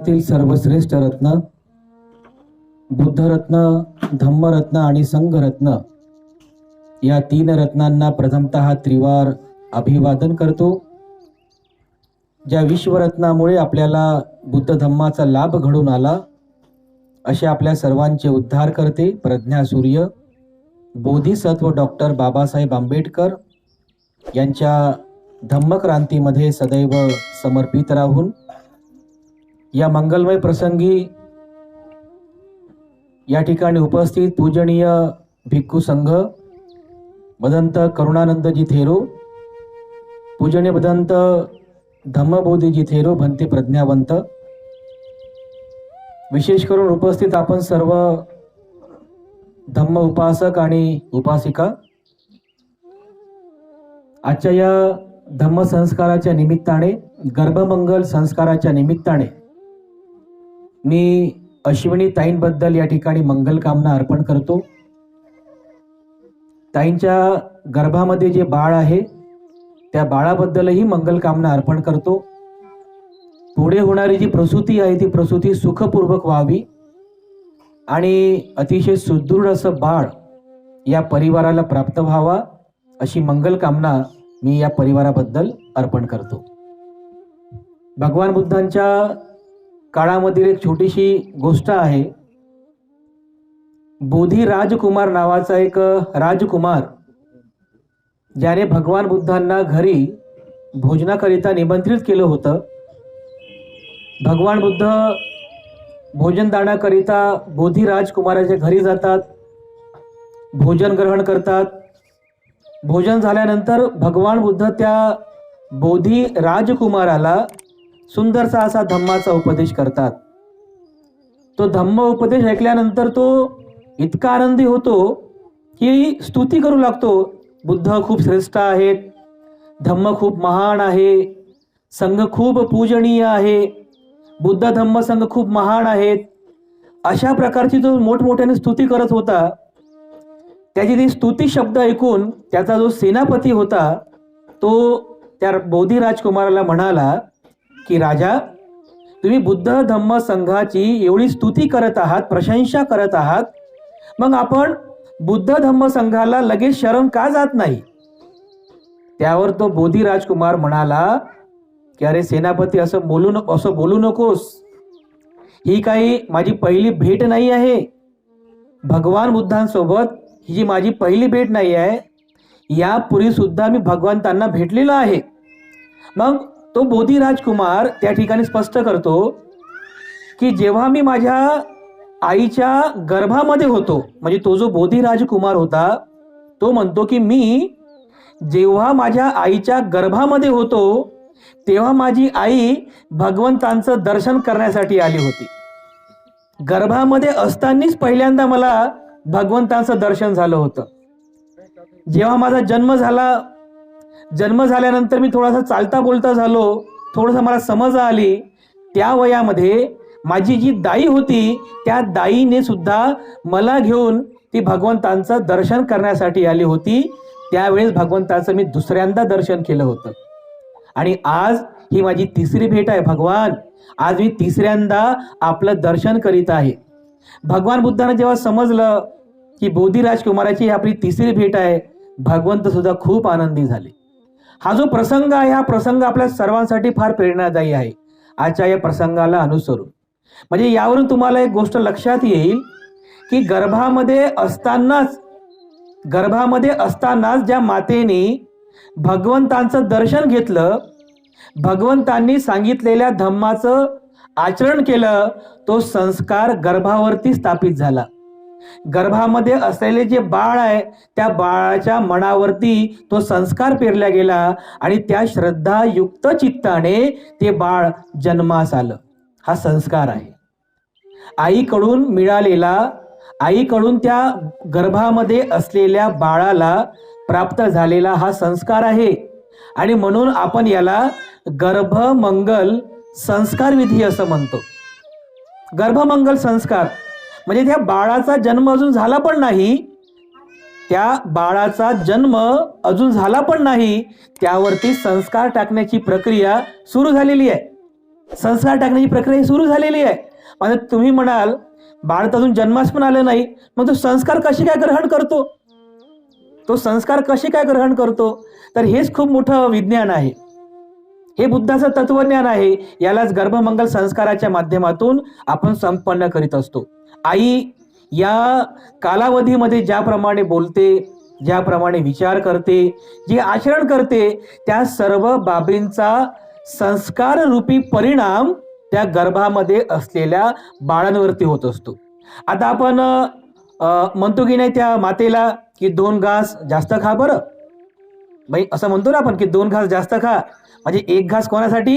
जगातील सर्वश्रेष्ठ रत्न बुद्धरत्न, धम्मरत्न आणि संघरत्न या तीन रत्नांना प्रथमतः त्रिवार अभिवादन करतो. ज्या विश्वरत्नामुळे आपल्याला बुद्ध धम्माचा लाभ घडून आला असे आपल्या सर्वांचे उद्धार करते प्रज्ञासूर्य बोधिसत्व डॉक्टर बाबासाहेब आंबेडकर यांच्या धम्मक्रांतीमध्ये सदैव समर्पित राहून या मंगलमय प्रसंगी या ठिकाणी उपस्थित पूजनीय भिक्खू संघ, भदंत करुणानंदजी थेरो, पूजनीय भदंत धम्मबोधीजी थेरो, भंते प्रज्ञावंत, विशेष करून उपस्थित आपण सर्व धम्म उपासक आणि उपासिका, आजच्या या धम्म संस्काराच्या निमित्ताने, गर्भमंगल संस्काराच्या निमित्ताने मी अश्विनी ताईंबद्दल या ठिकाणी मंगल कामना अर्पण करतो. ताईंच्या गर्भामध्ये जे बाळ आहे त्या बाळाबद्दलही मंगल कामना अर्पण करतो. पुढे होणारी जी प्रसूती आहे ती प्रसूती सुखपूर्वक व्हावी आणि अतिशय सुदृढ असं बाळ या परिवाराला प्राप्त व्हावा अशी मंगल कामना मी या परिवाराबद्दल अर्पण करतो. भगवान बुद्धांच्या काळामधील एक छोटीशी गोष्ट आहे. बोधी राजकुमार नावाचा एक राजकुमार ज्याने भगवान बुद्धांना घरी भोजनाकरिता निमंत्रित केलं होतं. भगवान बुद्ध भोजनदानाकरिता बोधी राजकुमाराच्या घरी जातात, भोजन ग्रहण करतात. भोजन झाल्यानंतर भगवान बुद्ध त्या बोधी राजकुमाराला सुंदरसा असा धम्माचा उपदेश करतात. तो धम्म उपदेश ऐकल्यानंतर तो इतका आनंदी होतो की स्तुती करू लागतो. बुद्ध खूप श्रेष्ठ आहेत, धम्म खूप महान आहे, संघ खूप पूजनीय आहे, बुद्ध धम्म संघ खूप महान आहेत, अशा प्रकारची तो मोठमोठ्याने स्तुती करत होता. त्याची ती स्तुती शब्द ऐकून त्याचा जो सेनापती होता तो त्या बोधी राजकुमाराला म्हणाला की राजा, तुम्ही बुद्ध धम्म संघाची एवढी स्तुती करत आहात, प्रशंसा करत आहात, मग आपण बुद्ध धम्म संघाला लगेच शरण का जात नाही? त्यावर तो बोधी राजकुमार म्हणाला की अरे सेनापती, असं बोलू नकोस. ही काही माझी पहिली भेट नाही आहे. भगवान बुद्धांसोबत ही जी माझी पहिली भेट नाही आहे. यापूर्वी सुद्धा मी भगवंतांना भेटलेलो आहे. मग तो बोधी राजकुमार त्या ठिकाणी स्पष्ट करतो की जेव्हा मी माझ्या आईच्या गर्भामध्ये होतो, म्हणजे तो जो बोधी राजकुमार होता तो म्हणतो की मी जेव्हा माझ्या आईच्या गर्भामध्ये होतो तेव्हा माझी आई भगवंतांचं दर्शन करण्यासाठी आली होती. गर्भामध्ये असतानाच पहिल्यांदा मला भगवंतांचं दर्शन झालं होतं. जेव्हा माझा जन्म झाल्यानंतर मी थोडासा चालता बोलता झालो, थोडंसं मला समज आली. त्या वयामध्ये माझी जी दाई होती त्या दाईने सुद्धा मला घेऊन ती भगवंतांचं दर्शन करण्यासाठी आली होती. त्यावेळेस भगवंताचं मी दुसऱ्यांदा दर्शन केलं होतं आणि आज ही माझी तिसरी भेट आहे. भगवान, आज मी तिसऱ्यांदा आपलं दर्शन करीत आहे. भगवान बुद्धांना जेव्हा समजलं की बोधी राजकुमाराची ही आपली तिसरी भेट आहे, भगवंत सुद्धा खूप आनंदी झाले. हा जो प्रसंग आहे हा प्रसंग आपल्या सर्वांसाठी फार प्रेरणादायी आहे. आजच्या या प्रसंगाला अनुसरून म्हणजे यावरून तुम्हाला एक गोष्ट लक्षात येईल की गर्भामध्ये असतानाच ज्या मातेने भगवंतांचं दर्शन घेतलं, भगवंतांनी सांगितलेल्या धम्माचं आचरण केलं, तो संस्कार गर्भावरती स्थापित झाला. गर्भामध्ये असलेले जे बाळ आहे त्या बाळाच्या मनावरती तो संस्कार पेरला गेला आणि त्या श्रद्धायुक्त चित्ताने ते बाळ जन्मास आलं. हा संस्कार आहे. आईकडून त्या गर्भामध्ये असलेल्या बाळाला प्राप्त झालेला हा संस्कार आहे आणि म्हणून आपण याला गर्भमंगल संस्कार विधी असं म्हणतो. गर्भमंगल संस्कार म्हणजे त्या बाळाचा जन्म अजून झाला पण नाही, त्यावरती संस्कार टाकण्याची प्रक्रिया सुरू झालेली आहे. संस्कार टाकण्याची प्रक्रिया सुरू झालेली आहे. म्हणजे तुम्ही म्हणाल बाळ अजून जन्मास पण आलं नाही, मग तो संस्कार कसे काय ग्रहण करतो, तो संस्कार कसे काय ग्रहण करतो? तर हेच खूप मोठं विज्ञान आहे, हे बुद्धाचं तत्वज्ञान आहे. यालाच गर्भमंगल संस्काराच्या माध्यमातून आपण संपन्न करीत असतो. आई या कालावधीमध्ये ज्याप्रमाणे बोलते, ज्याप्रमाणे विचार करते, जे आचरण करते, त्या सर्व बाबींचा संस्कार रूपी परिणाम त्या गर्भामध्ये असलेल्या बाळांवरती होत असतो. आता आपण म्हणतो की नाही त्या मातेला की 2 घास जास्त खा बरं, बाई असं म्हणतो ना आपण की 2 घास जास्त खा. म्हणजे 1 घास कोणासाठी?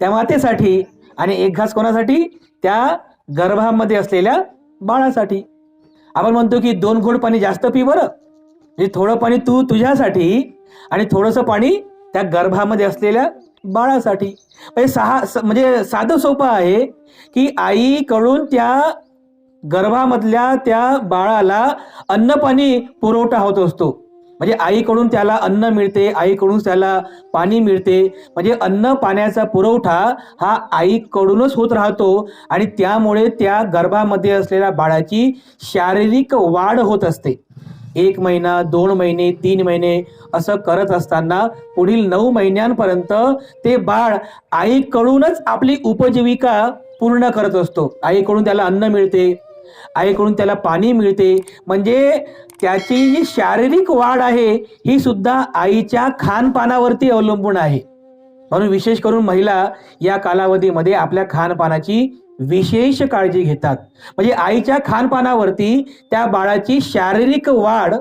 त्या मातेसाठी, आणि 1 घास कोणासाठी? त्या गर्भामध्ये असलेल्या बाळासाठी. आपण म्हणतो की 2 घोट पाणी जास्त पी बरं, म्हणजे थोडं पाणी तू तुझ्यासाठी आणि थोडंसं पाणी त्या गर्भामध्ये असलेल्या बाळासाठी. म्हणजे साधं सोपं आहे की आईकडून त्या गर्भामधल्या त्या बाळाला अन्न पाणी पुरवठा होत असतो. म्हणजे आईकडून त्याला अन्न मिळते, आईकडून त्याला पाणी मिळते. म्हणजे अन्न पाण्याचा पुरवठा हा आईकडूनच होत राहतो आणि त्यामुळे त्या गर्भामध्ये असलेल्या बाळाची शारीरिक वाढ होत असते. 1 महिना, 2 महिने, 3 महिने असं करत असताना पुढील 9 महिन्यांपर्यंत ते बाळ आईकडूनच आपली उपजीविका पूर्ण करत असतो. आईकडून त्याला अन्न मिळते, आईकडून त्याला पाणी मिळते. म्हणजे त्याची जी शारीरिक वाढ आहे ही सुद्धा आईच्या खानपानावरती अवलंबून आहे. म्हणून विशेष करून महिला या कालावधीमध्ये आपल्या खानपानाची विशेष काळजी घेतात. म्हणजे आईच्या खानपानावरती त्या बाळाची शारीरिक वाढ,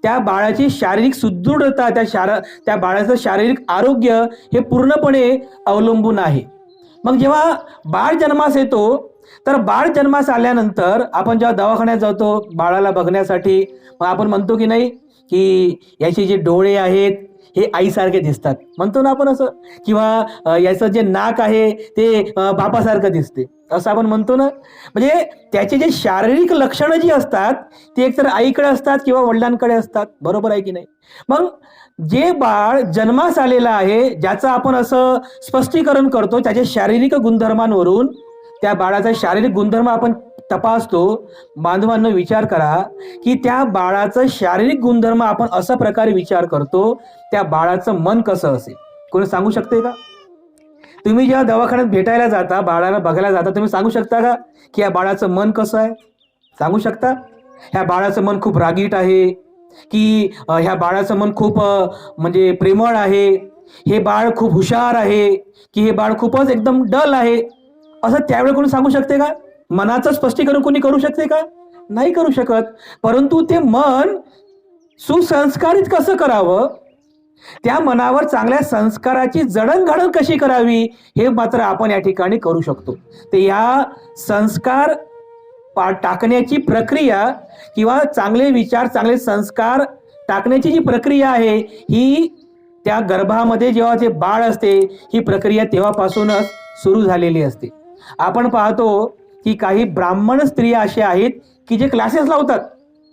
त्या बाळाची शारीरिक सुदृढता, त्या बाळाचं शारीरिक आरोग्य हे पूर्णपणे अवलंबून आहे. मग जेव्हा बाळ जन्मास येतो, तर बाळ जन्मास आल्यानंतर आपण जेव्हा दवाखान्यात जातो बाळाला बघण्यासाठी, मग आपण म्हणतो की नाही की याचे जे डोळे आहेत हे आईसारखे दिसतात, म्हणतो ना आपण असं, किंवा याचं जे नाक आहे ते बापासारखं दिसते, असं आपण म्हणतो ना. म्हणजे त्याचे जे शारीरिक लक्षणं जी असतात ती एकतर आईकडे असतात किंवा वडिलांकडे असतात, बरोबर आहे की नाही. मग जे बाळ जन्मास आलेलं आहे, ज्याचं आपण असं स्पष्टीकरण करतो त्याच्या शारीरिक गुणधर्मांवरून, त्या बाळाचा शारीरिक गुणधर्म आपण तपासतो. बांधवांनो विचार करा की त्या बाळाचं शारीरिक गुणधर्म आपण अशा प्रकारे विचार करतो, त्या बाळाचं मन कसं असेल कोणी सांगू शकते का? तुम्ही जेव्हा दवाखान्यात भेटायला जाता, बाळाला बघायला जाता, तुम्ही सांगू शकता का की या बाळाचं मन कसं आहे? सांगू शकता? ह्या बाळाचं मन खूप रागीट आहे, की ह्या बाळाचं मन खूप म्हणजे प्रेमळ आहे, हे बाळ खूप हुशार आहे, की हे बाळ खूपच एकदम डल आहे, असं त्यावेळी कोणी सांगू शकते का? मनाचं स्पष्टीकरण कोणी करू शकते का? नाही करू शकत. परंतु ते मन सुसंस्कारित कसं करावं, त्या मनावर चांगल्या संस्काराची जडणघडण कशी करावी, हे मात्र आपण या ठिकाणी करू शकतो. ते या संस्कार टाकण्याची प्रक्रिया किंवा चांगले विचार, चांगले संस्कार टाकण्याची जी प्रक्रिया आहे ही त्या गर्भामध्ये जेव्हा जे बाळ असते ही प्रक्रिया तेव्हापासूनच सुरू झालेली असते. आपण पाहतो की काही ब्राह्मण स्त्रिया अशा आहेत की जे क्लासेस लावतात.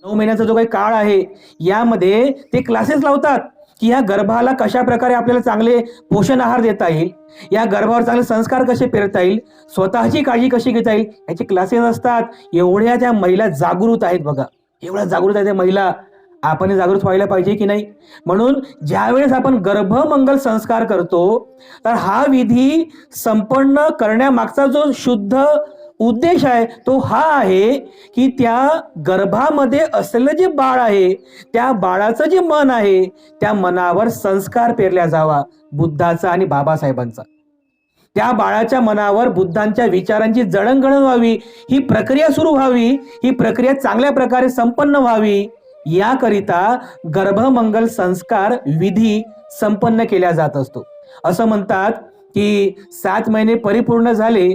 9 महिन्याचा जो काही काळ आहे यामध्ये ते क्लासेस लावतात की या गर्भाला कशा प्रकारे आपल्याला चांगले पोषण आहार देता येईल, या गर्भावर चांगले संस्कार कसे पेरता येईल, स्वतःची काळजी कशी घेता येईल, याचे क्लासेस असतात. एवढ्या त्या महिला जागृत आहेत बघा, एवढ्या जागृत आहेत त्या महिला. आपण जागृत व्हायला पाहिजे की नाही? म्हणून ज्यावेळेस आपण गर्भमंगल संस्कार करतो तर हा विधी संपन्न करण्यामागचा जो शुद्ध उद्देश आहे तो हा आहे की त्या गर्भामध्ये असलेलं जे बाळ आहे, त्या बाळाचं जे मन आहे, त्या मनावर संस्कार पेरल्या जावा बुद्धाचा आणि बाबासाहेबांचा. त्या बाळाच्या मनावर बुद्धांच्या विचारांची जडणघडण व्हावी, ही प्रक्रिया सुरू व्हावी, ही प्रक्रिया चांगल्या प्रकारे संपन्न व्हावी, याकरिता गर्भमंगल संस्कार विधी संपन्न केला जात असतो. असं म्हणतात की 7 महिने परिपूर्ण झाले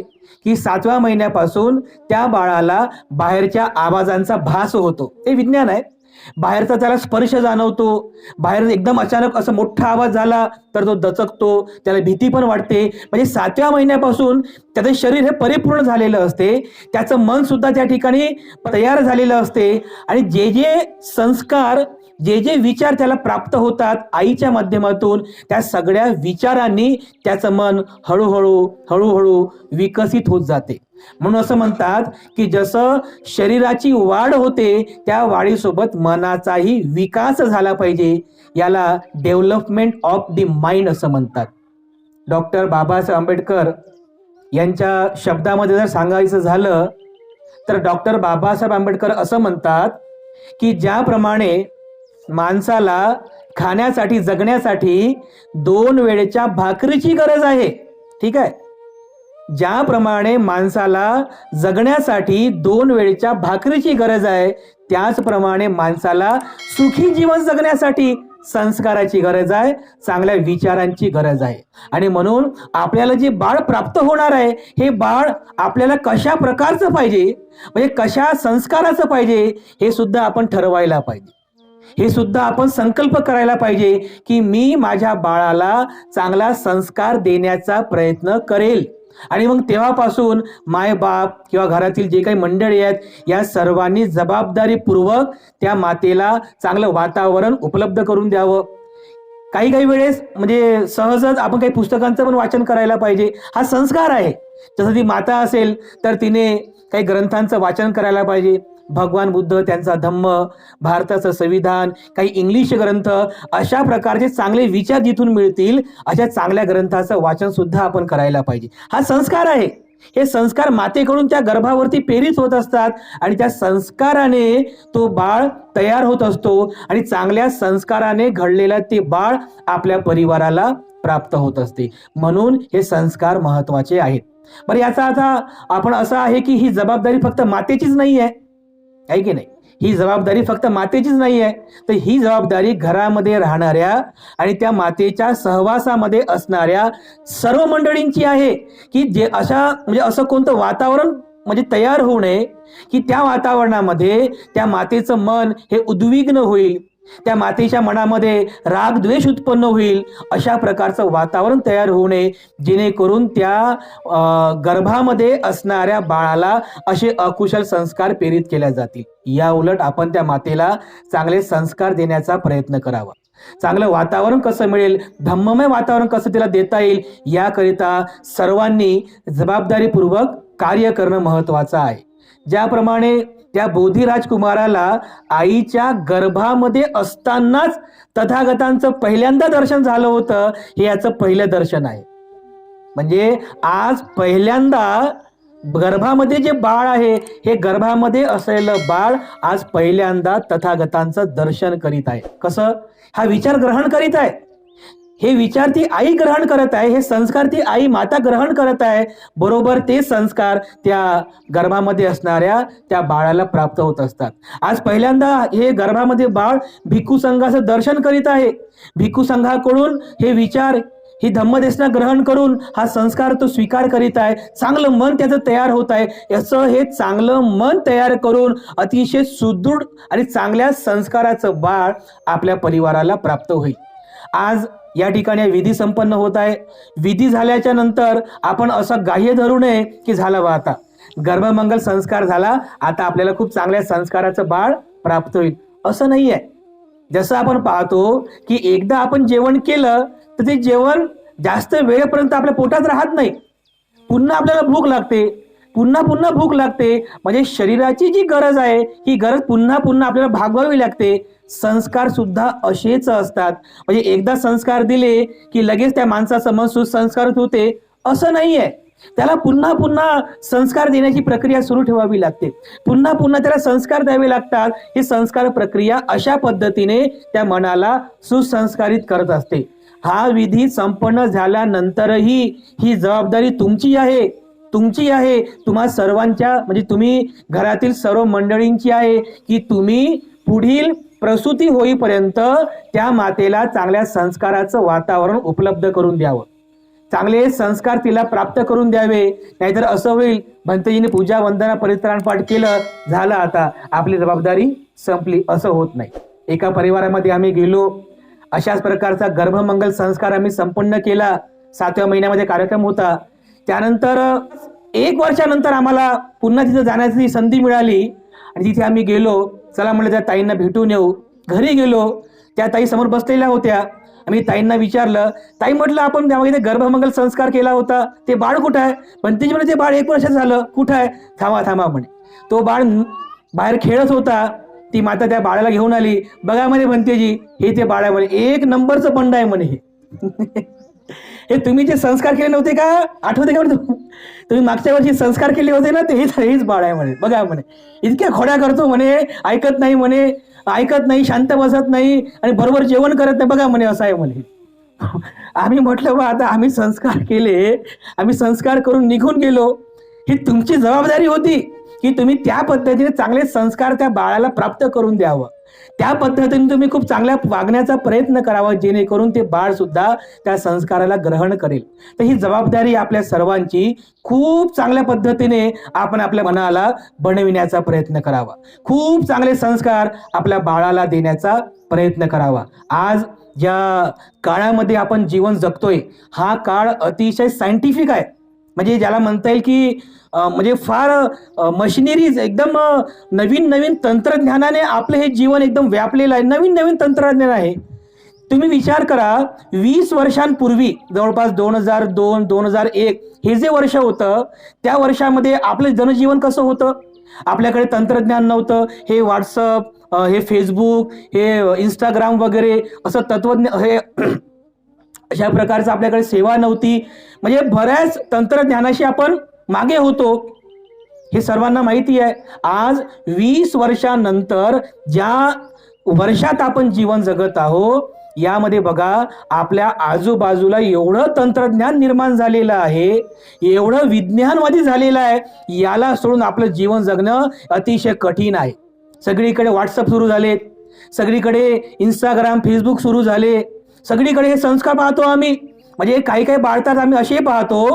की 7व्या महिन्यापासून त्या बाळाला बाहेरच्या आवाजांचा भास होतो. हे विज्ञान आहे. बाहेरचा त्याला स्पर्श जाणवतो, बाहेर एकदम अचानक असं मोठा आवाज झाला तर तो दचकतो, त्याला भीती पण वाटते. म्हणजे 7व्या महिन्यापासून त्याचं शरीर हे परिपूर्ण झालेलं असते, त्याचं मन सुद्धा त्या ठिकाणी तयार झालेलं असते आणि जे जे संस्कार जे जे विचार त्याला प्राप्त होतात आईच्या माध्यमातून, त्या सगळ्या विचारांनी त्याचं मन हळूहळू हळूहळू विकसित होत जाते. म्हणून असं म्हणतात की जसं शरीराची वाढ होते त्या वाढीसोबत मनाचाही विकास झाला पाहिजे. याला डेव्हलपमेंट ऑफ द माइंड असं म्हणतात. डॉक्टर बाबासाहेब आंबेडकर यांच्या शब्दामध्ये जर सांगायचं झालं तर डॉक्टर बाबासाहेब आंबेडकर असं म्हणतात की ज्याप्रमाणे माणसाला खाण्यासाठी जगण्यासाठी 2 वेळेच्या भाकरीची गरज आहे, ठीक आहे, ज्याप्रमाणे माणसाला जगण्यासाठी 2 वेळेच्या भाकरीची गरज आहे, त्याचप्रमाणे माणसाला सुखी जीवन जगण्यासाठी संस्काराची गरज आहे, चांगल्या विचारांची गरज आहे. आणि म्हणून आपल्याला जे बाळ प्राप्त होणार आहे हे बाळ आपल्याला कशा प्रकारचं पाहिजे, म्हणजे कशा संस्काराचं पाहिजे हे सुद्धा आपण ठरवायला पाहिजे. हे सुद्धा आपण संकल्प करायला पाहिजे की मी माझ्या बाळाला चांगला संस्कार देण्याचा प्रयत्न करेल. आणि मग तेव्हापासून मायबाप किंवा घरातील जे काही मंडळी आहेत या सर्वांनी जबाबदारीपूर्वक त्या मातेला चांगलं वातावरण उपलब्ध करून द्यावं. काही काही वेळेस म्हणजे सहजच आपण काही पुस्तकांचं पण वाचन करायला पाहिजे. हा संस्कार आहे. जसं ती माता असेल तर तिने काही ग्रंथांचं वाचन करायला पाहिजे. भगवान बुद्ध, त्यांचा धम्म, भारताचं संविधान, काही इंग्लिश ग्रंथ, अशा प्रकारचे चांगले विचार जिथून मिळतील अशा चांगल्या ग्रंथाचं वाचन सुद्धा आपण करायला पाहिजे. हा संस्कार आहे. हे संस्कार मातेकडून त्या गर्भावरती प्रेरित होत असतात आणि त्या संस्काराने तो बाळ तयार होत असतो आणि चांगल्या संस्काराने घडलेलं ते बाळ आपल्या परिवाराला प्राप्त होत असते. म्हणून हे संस्कार महत्वाचे आहेत. बरं, याचा अर्थ आपण असं आहे की ही जबाबदारी फक्त मातेचीच नाही आहे की नाही? ही जबाबदारी फक्त मातेचीच नाही आहे, तर ही जबाबदारी घरामध्ये राहणाऱ्या आणि त्या मातेच्या सहवासामध्ये असणाऱ्या सर्व मंडळींची आहे की जे म्हणजे असं कोणतं वातावरण म्हणजे तयार होऊ नये की त्या वातावरणामध्ये त्या मातेचं मन हे उद्विग्न होईल, त्या मातेच्या मनामध्ये राग द्वेष उत्पन्न होईल. अशा प्रकारचं वातावरण तयार होऊ नये जेणेकरून त्या गर्भामध्ये असणाऱ्या बाळाला असे अकुशल संस्कार प्रेरित केल्या जातील. या उलट आपण त्या मातेला चांगले संस्कार देण्याचा प्रयत्न करावा. चांगलं वातावरण कसं मिळेल, धम्ममय वातावरण कसं तिला देता येईल, याकरिता सर्वांनी जबाबदारीपूर्वक कार्य करणं महत्वाचं आहे. ज्याप्रमाणे त्या बोधी राजकुमाराला आईच्या गर्भामध्ये असतानाच तथागतांचं पहिल्यांदा दर्शन झालं होतं, हे याचं पहिलं दर्शन आहे. म्हणजे आज पहिल्यांदा गर्भामध्ये जे बाळ आहे हे गर्भामध्ये असलेलं बाळ आज पहिल्यांदा तथागतांचं दर्शन करीत आहे. कसं? हा विचार ग्रहण करीत आहे. हे विचार ती आई ग्रहण करत आहे, हे संस्कार ती आई माता ग्रहण करत आहे. बरोबर ते संस्कार त्या गर्भामध्ये असणाऱ्या त्या बाळाला प्राप्त होत असतात. आज पहिल्यांदा हे गर्भामध्ये बाळ भिक्खू संघाचं दर्शन करीत आहे. भिक्खू संघाकडून हे विचार, ही धम्मदेशना ग्रहण करून हा संस्कार तो स्वीकार करीत आहे. चांगलं मन त्याचं तयार होत आहे. याचं हे चांगलं मन तयार करून अतिशय सुदृढ आणि चांगल्या संस्काराचं बाळ आपल्या परिवाराला प्राप्त होईल. आज या ठिकाणी विधी संपन्न होत आहे. विधी झाल्याच्या नंतर आपण असं ग्राह्य धरू नये की झालं बा आता गर्भमंगल संस्कार झाला, आता आपल्याला खूप चांगल्या संस्काराचं बाळ प्राप्त होईल, असं नाही आहे. जसं आपण पाहतो की एकदा आपण जेवण केलं तर ते जेवण जास्त वेळेपर्यंत आपल्या पोटात राहत नाही. पुन्हा आपल्याला भूक लागते, पुन्हा पुन्हा भूक लागते. म्हणजे शरीराची जी गरज आहे ही गरज पुन्हा पुन्हा आपल्याला भागवावी लागते. संस्कार सुद्धा असेच असतात. म्हणजे एकदा संस्कार दिले की लगेच त्या माणसाचं मन सुसंस्कारित होते असं नाहीये. त्याला पुन्हा पुन्हा संस्कार देण्याची प्रक्रिया सुरू ठेवावी लागते. पुन्हा पुन्हा त्याला संस्कार द्यावे लागतात. ही संस्कार प्रक्रिया अशा पद्धतीने त्या मनाला सुसंस्कारित करत असते. हा विधी संपन्न झाल्यानंतरही ही जबाबदारी तुमची आहे, तुमची आहे, तुम्हा सर्वांच्या, म्हणजे तुम्ही घरातील सर्व मंडळींची आहे की तुम्ही पुढील प्रसूती होईपर्यंत त्या मातेला चांगल्या संस्काराचं वातावरण उपलब्ध करून द्यावं, चांगले संस्कार तिला प्राप्त करून द्यावे. नाहीतर असं होईल भंतेजीने पूजा वंदना परित्राण पाठ केलं, झालं आता आपली जबाबदारी संपली, असं होत नाही. एका परिवारामध्ये आम्ही गेलो, अशाच प्रकारचा गर्भमंगल संस्कार आम्ही संपन्न केला. 7व्या महिन्यामध्ये कार्यक्रम होता. त्यानंतर 1 वर्षानंतर आम्हाला पुन्हा तिथं जाण्याची संधी मिळाली आणि तिथे आम्ही गेलो. चला म्हणलं त्या ताईंना भेटून येऊ. घरी गेलो, त्या ताई समोर बसलेल्या होत्या. आम्ही ताईंना विचारलं, ताई म्हटलं आपण त्यामध्ये गर्भमंगल संस्कार केला होता, ते बाळ कुठं आहे? भंतेजी म्हणे ते बाळ 1 वर्ष झालं. कुठं आहे? थांबा थांबा म्हणे. तो बाळ बाहेर खेळत होता. ती माता त्या बाळाला घेऊन आली. बघा म्हणे भंतेजी, हे ते बाळ आहे म्हणे, 1 नंबरचं बंड आहे म्हणे हे. हे तुम्ही जे संस्कार केले नव्हते का, आठवते का तुम्ही मागच्या वर्षी संस्कार केले होते ना, ते हेच बाळ आहे म्हणे. बघा म्हणे, इतक्या खोड्या करतो म्हणे, ऐकत नाही म्हणे, ऐकत नाही, शांत बसत नाही आणि बरोबर जेवण करत नाही. बघा म्हणे, असं आहे म्हणे. आम्ही म्हटलं बा आता आम्ही संस्कार केले, आम्ही संस्कार करून निघून गेलो. ही तुमची जबाबदारी होती की तुम्ही त्या पद्धतीने चांगले संस्कार त्या बाळाला प्राप्त करून द्यावं. त्या पद्धतीने तुम्ही खूप चांगल्या वागण्याचा प्रयत्न करावा, जेणेकरून ते बाळ सुद्धा त्या संस्काराला ग्रहण करेल. तर ही जबाबदारी आपल्या सर्वांची खूप चांगल्या पद्धतीने आपण आपल्या मनाला बनविण्याचा प्रयत्न करावा. खूप चांगले संस्कार आपल्या बाळाला देण्याचा प्रयत्न करावा. आज ज्या काळामध्ये आपण जीवन जगतोय, हा काळ अतिशय सायंटिफिक आहे. म्हणजे ज्याला म्हणता येईल की म्हणजे फार मशिनरीज एकदम नवीन नवीन तंत्रज्ञानाने आपलं हे जीवन एकदम व्यापलेलं आहे. नवीन नवीन तंत्रज्ञान आहे. तुम्ही विचार करा, 20 वर्षांपूर्वी जवळपास 2002-2001 हे जे वर्ष होतं, त्या वर्षामध्ये आपलं जनजीवन कसं होतं? आपल्याकडे तंत्रज्ञान नव्हतं. हे व्हॉट्सअप, हे फेसबुक, हे इंस्टाग्राम वगैरे असं तत्वज्ञ हे अशा प्रकारचं आपल्याकडे सेवा नव्हती. म्हणजे बऱ्याच तंत्रज्ञानाशी आपण मागे होतो, हे सर्वांना माहिती आहे. आज 20 वर्षानंतर ज्या वर्षात आपण जीवन जगत आहोत, यामध्ये बघा आपल्या आजूबाजूला एवढं तंत्रज्ञान निर्माण झालेलं आहे, एवढं विज्ञानवादी झालेलं आहे, याला सोडून आपलं जीवन जगणं अतिशय कठीण आहे. सगळीकडे व्हॉट्सअप सुरू झालेत, सगळीकडे इंस्टाग्राम, फेसबुक सुरू झाले, सगळीकडे हे संस्कार पाहतो आम्ही. म्हणजे काही काही बाळतात आम्ही असे पाहतो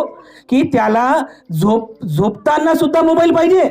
की त्याला झोपताना सुद्धा मोबाईल पाहिजे.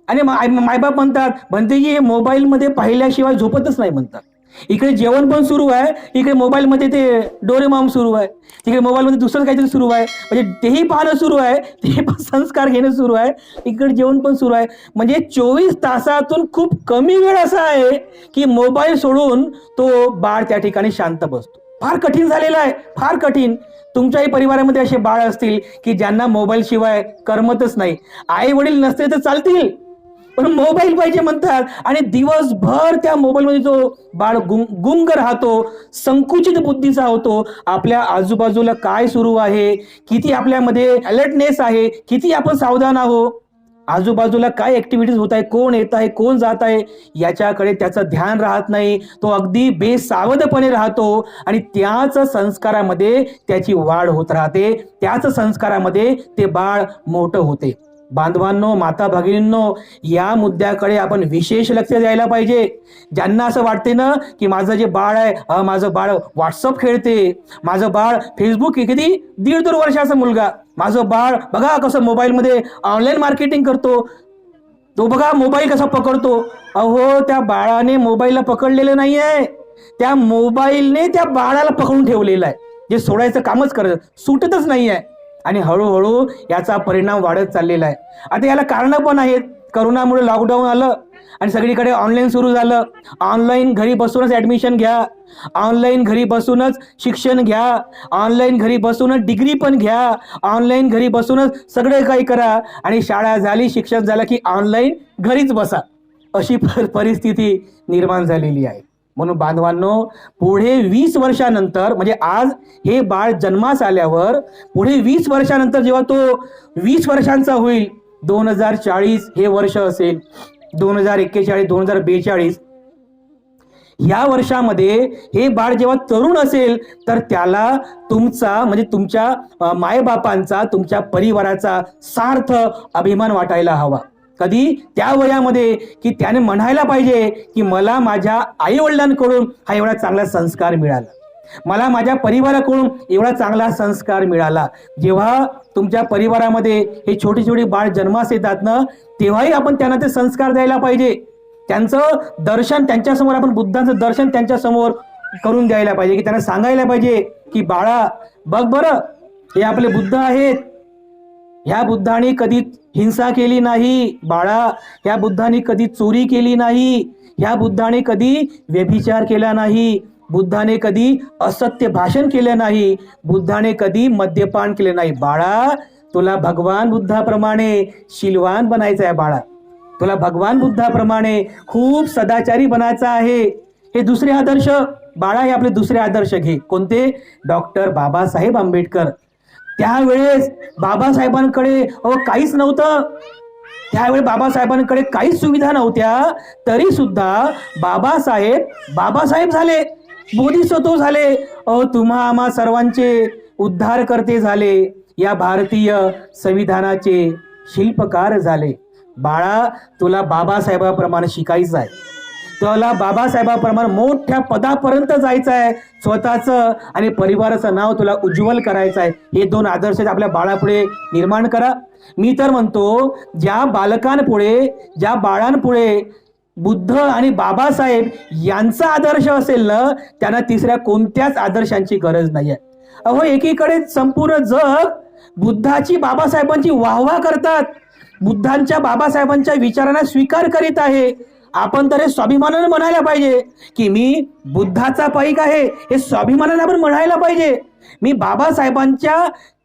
आणि मायबाप म्हणतात, भंतेजी हे मोबाईलमध्ये पाहिल्याशिवाय झोपतच नाही म्हणतात. इकडे जेवण पण सुरू आहे, इकडे मोबाईलमध्ये ते डोरेमॉन सुरू आहे, तिकडे मोबाईलमध्ये दुसरं काहीतरी सुरू आहे. म्हणजे तेही पाहणं सुरू आहे, ते पण संस्कार घेणं सुरू आहे, इकडे जेवण पण सुरू आहे. म्हणजे 24 तासातून खूप कमी वेळ असा आहे की मोबाईल सोडून तो बाळ त्या ठिकाणी शांत बसतो. फार कठीण झालेलं आहे, फार कठीण. तुमच्याही परिवारामध्ये असे बाळ असतील की ज्यांना मोबाईल शिवाय करमतच नाही. आई वडील नसते तर चालतील, पण मोबाईल पाहिजे म्हणतात. आणि दिवसभर त्या मोबाईलमध्ये जो बाळ गुंग राहतो, संकुचित बुद्धीचा होतो. आपल्या आजूबाजूला काय सुरू आहे, किती आपल्यामध्ये अलर्टनेस आहे, किती आपण सावधान आहोत, आजूबाजूला काय ऍक्टिव्हिटीज होत आहे, कोण येत आहे, कोण जात आहे, याच्याकडे त्याचं ध्यान राहत नाही. तो अगदी बेसावधपणे राहतो आणि त्याच संस्कारामध्ये त्याची वाढ होत राहते, त्याच संस्कारामध्ये ते बाळ मोठं होते. बांधवांनो, माता भगिनींनो, या मुद्द्याकडे आपण विशेष लक्ष द्यायला पाहिजे. ज्यांना असं वाटते ना की माझं जे बाळ आहे, माझं बाळ व्हॉट्सअप खेळते, माझं बाळ फेसबुक, किती 1.5-2 वर्षाचा मुलगा, माझं बाळ बघा कसं मोबाईलमध्ये ऑनलाईन मार्केटिंग करतो, तो बघा मोबाईल कसा पकडतो. अहो, त्या बाळाने मोबाईलला पकडलेलं नाही आहे, त्या मोबाईलने त्या बाळाला पकडून ठेवलेलं आहे. जे सोडायचं कामच करत, सुटतच नाही आहे. आणि हळूहळू याचा परिणाम वाढत चाललेला आहे. आता याला कारणं पण आहेत. करोनामुळे लॉकडाऊन आलं आणि सगळीकडे ऑनलाईन सुरू झालं. ऑनलाईन घरी बसूनच ऍडमिशन घ्या, ऑनलाईन घरी बसूनच शिक्षण घ्या, ऑनलाईन घरी बसूनच डिग्री पण घ्या, ऑनलाईन घरी बसूनच सगळे काही करा. आणि शाळा झाली, शिक्षण झालं की ऑनलाईन घरीच बसा, अशी परिस्थिती निर्माण झालेली आहे. म्हणून बांधवांनो, पुढे 20 वर्षानंतर, म्हणजे आज हे बाळ जन्मास आल्यावर पुढे 20 वर्षानंतर जेव्हा तो 20 वर्षांचा होईल, 2040 हे वर्ष असेल, 2041-2042 या वर्षामध्ये हे बाळ जेव्हा तरुण असेल, तर त्याला तुमचा, म्हणजे तुमच्या मायबापांचा, तुमच्या परिवाराचा सार्थ अभिमान वाटायला हवा. कधी? त्या वयामध्ये की त्याने म्हणायला पाहिजे की मला माझ्या आई वडिलांकडून हा एवढा चांगला संस्कार मिळाला, मला माझ्या परिवाराकडून एवढा चांगला संस्कार मिळाला. जेव्हा तुमच्या परिवारामध्ये हे छोटी छोटी बाळ जन्मास येतात ना, तेव्हाही आपण त्यांना ते संस्कार द्यायला पाहिजे. त्यांचं दर्शन त्यांच्यासमोर, आपण बुद्धांचं दर्शन त्यांच्यासमोर करून द्यायला पाहिजे. की त्यांना सांगायला पाहिजे की बाळा बघ बरं, हे आपले बुद्ध आहेत, ह्या बुद्धाने कधी हिंसा केली नाही बाळा, ह्या बुद्धाने कधी चोरी केली नाही, ह्या बुद्धाने कधी व्यभिचार केला नाही, बुद्धाने कधी असत्य भाषण केलं नाही, बुद्धाने कधी मद्यपान केले नाही. बाळा, तुला भगवान बुद्धाप्रमाणे शीलवान बनायचं आहे बाळा, तुला भगवान बुद्धाप्रमाणे खूप सदाचारी बनायचं आहे. हे दुसरे आदर्श बाळा, हे आपले दुसरे आदर्श घे. कोणते? डॉक्टर बाबासाहेब आंबेडकर. त्यावेळेस बाबासाहेबांकडे काहीच नव्हतं, त्यावेळी बाबासाहेबांकडे काहीच सुविधा नव्हत्या, तरी सुद्धा बाबासाहेब झाले, बोधिसत्व झाले, तुम्हा आम्हा सर्वांचे उद्धार करते झाले, या भारतीय संविधानाचे शिल्पकार झाले. बाळा, तुला बाबासाहेबाप्रमाणे शिकायचं आहे, तुला बाबासाहेबाप्रमाणे मोठ्या पदापर्यंत जायचं आहे, स्वतःचं आणि परिवाराचं नाव तुला उज्ज्वल करायचं आहे. हे दोन आदर्श आपल्या बाळापुढे निर्माण करा. मी तर म्हणतो, ज्या बालकांपुढे, ज्या बाळांपुढे बुद्ध आणि बाबासाहेब यांचा आदर्श असेल ना, त्यांना तिसऱ्या कोणत्याच आदर्शांची गरज नाही आहे. अहो, एकीकडे संपूर्ण जग बुद्धाची, बाबासाहेबांची वाहवा करतात, बुद्धांच्या, बाबासाहेबांच्या विचारांना स्वीकार करीत आहे. आपण तर हे स्वाभिमानाने म्हणायला पाहिजे की मी बुद्धाचा पाईक आहे, हे स्वाभिमानाने आपण म्हणायला पाहिजे. मी बाबासाहेबांच्या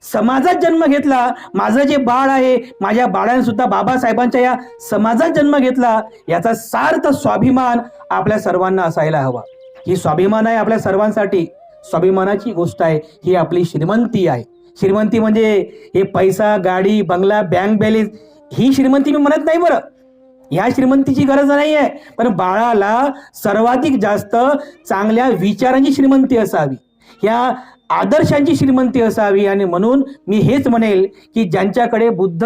समाजात जन्म घेतला, माझं जे बाळ आहे, माझ्या बाळाने सुद्धा बाबासाहेबांच्या या समाजात जन्म घेतला, याचा सार्थ स्वाभिमान आपल्या सर्वांना असायला हवा. ही स्वाभिमान आहे आपल्या सर्वांसाठी, स्वाभिमानाची गोष्ट आहे. ही आपली श्रीमंती आहे. श्रीमंती म्हणजे हे पैसा, गाडी, बंगला, बँक बॅलेन्स, ही श्रीमंती मी म्हणत नाही बरं, या श्रीमंतीची गरज नाही आहे. पण बाळाला सर्वाधिक जास्त चांगल्या विचारांची श्रीमंती असावी, या आदर्शांची श्रीमंती असावी. आणि म्हणून मी हेच म्हणेल की ज्यांच्याकडे बुद्ध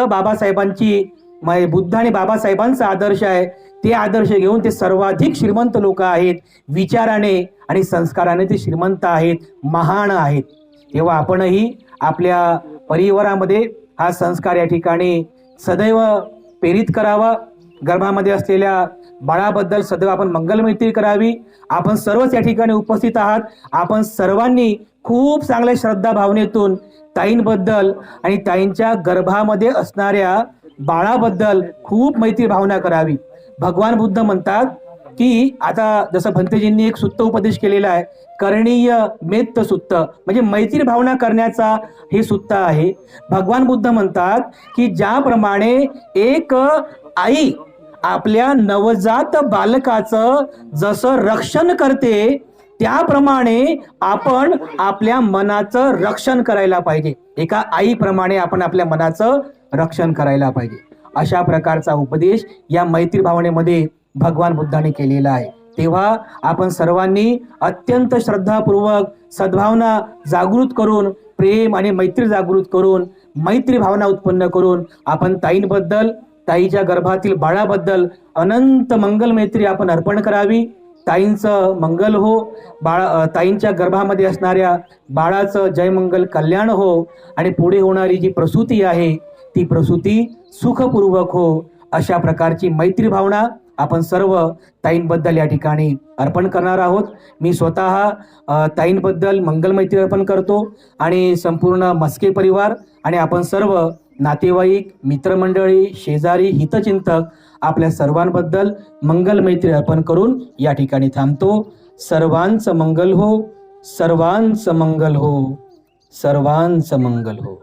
आणि बाबासाहेबांचा आदर्श आहे, ते आदर्श घेऊन ते सर्वाधिक श्रीमंत लोक आहेत, विचाराने आणि संस्काराने ते श्रीमंत आहेत, महान आहेत. तेव्हा आपणही आपल्या परिवारामध्ये हा संस्कार या ठिकाणी सदैव प्रेरित करावा. गर्भामध्ये असलेल्या बाळाबद्दल सदैव आपण मंगलमैत्री करावी. आपण सर्वच या ठिकाणी उपस्थित आहात, आपण सर्वांनी खूप चांगल्या श्रद्धा भावनेतून ताईंबद्दल आणि ताईंच्या गर्भामध्ये असणाऱ्या बाळाबद्दल खूप मैत्री भावना करावी. भगवान बुद्ध म्हणतात की, आता जसं भंतेजींनी एक सुत्त उपदेश केलेला आहे, करणीय मेत्त सुत्त, म्हणजे मैत्री भावना करण्याचा हे सुत्त आहे. भगवान बुद्ध म्हणतात की ज्याप्रमाणे एक आई आपल्या नवजात बालकाचं जसं रक्षण करते, त्याप्रमाणे आपण आपल्या मनाचं रक्षण करायला पाहिजे. एका आईप्रमाणे आपण आपल्या मनाचं रक्षण करायला पाहिजे. अशा प्रकारचा उपदेश या मैत्री भावनेमध्ये भगवान बुद्धाने केलेला आहे. तेव्हा आपण सर्वांनी अत्यंत श्रद्धापूर्वक सद्भावना जागृत करून, प्रेम आणि मैत्री जागृत करून, मैत्री भावना उत्पन्न करून आपण ताईंबद्दल, ताईच्या गर्भातील बाळाबद्दल अनंत मंगल मैत्री आपण अर्पण करावी. ताईंचं मंगल हो, ताईंच्या गर्भामध्ये असणाऱ्या बाळाचं जयमंगल कल्याण हो, आणि पुढे होणारी जी प्रसूती आहे ती प्रसूती सुखपूर्वक हो. अशा प्रकारची मैत्री भावना आपण सर्व ताईंबद्दल या ठिकाणी अर्पण करणार आहोत. मी स्वतः ताईंबद्दल मंगल मैत्री अर्पण करतो आणि संपूर्ण मस्के परिवार आणि आपण सर्व नातेवाईक, मित्रमंडळी, शेजारी, हितचिंतक आपल्या सर्वांबद्दल मंगल मैत्री अर्पण करून या ठिकाणी थांबतो. सर्वांचं मंगल हो, सर्वांचं मंगल हो, सर्वांचं मंगल हो.